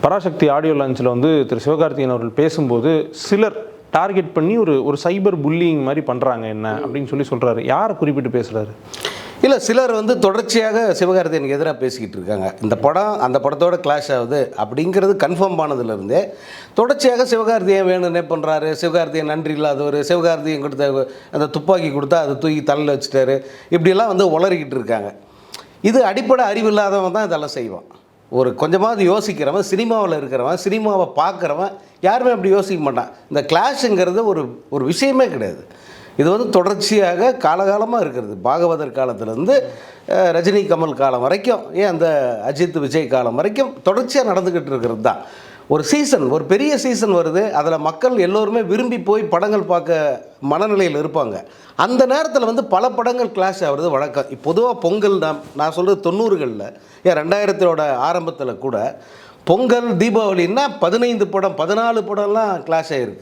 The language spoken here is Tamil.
பராசக்தி ஆடியோ லான்ச்சில் வந்து திரு சிவகார்த்திகேயன் அவர்கள் பேசும்போது சிலர் டார்கெட் பண்ணி ஒரு சைபர் புல்லிங் மாதிரி பண்ணுறாங்க என்ன அப்படின்னு சொல்கிறாரு. யாரை குறிப்பிட்டு பேசுகிறாரு? இல்லை, சிலர் வந்து தொடர்ச்சியாக சிவகார்த்திகேயனுக்கு எதிராக பேசிக்கிட்டு இருக்காங்க. இந்த படம் அந்த படத்தோட கிளாஷ் ஆகுது அப்படிங்கிறது கன்ஃபார்ம் ஆனதுலேருந்தே தொடர்ச்சியாக சிவகார்த்திகேயன் வேணும்னே பண்ணுறாரு, சிவகார்த்திகேயன் நன்றி இல்லாதவர், சிவகார்த்திகேயன் கொடுத்த அந்த துப்பாக்கி கொடுத்தா அதை தூக்கி தலையில் வச்சுட்டாரு, இப்படியெல்லாம் வந்து உளறிக்கிட்டு இருக்காங்க. இது அடிப்படை அறிவு இல்லாதவன் தான் இதெல்லாம் செய்வான். ஒரு கொஞ்சமாவது யோசிக்கிறவன், சினிமாவில் இருக்கிறவன், சினிமாவை பார்க்குறவன் யாருமே அப்படி யோசிக்க மாட்டான். இந்த கிளாஷுங்கிறது ஒரு விஷயமே கிடையாது. இது வந்து தொடர்ச்சியாக காலகாலமாக இருக்கிறது. பாகவதர் காலத்திலேருந்து ரஜினி கமல் காலம் வரைக்கும், ஏன் அந்த அஜித் விஜய் காலம் வரைக்கும் தொடர்ச்சியாக நடந்துக்கிட்டு இருக்கிறது தான். ஒரு சீசன், ஒரு பெரிய சீசன் வருது, அதில் மக்கள் எல்லோருமே விரும்பி போய் படங்கள் பார்க்க மனநிலையில் இருப்பாங்க. அந்த நேரத்தில் வந்து பல படங்கள் கிளாஷ் ஆகிறது வழக்கம். பொதுவாக பொங்கல் நான் சொல்கிறது 90களில், ஏன் 2000 ஆரம்பத்தில் கூட பொங்கல் தீபாவளின்னா 15 படம் 14 படம்லாம் கிளாஷ் ஆகிருக்கு.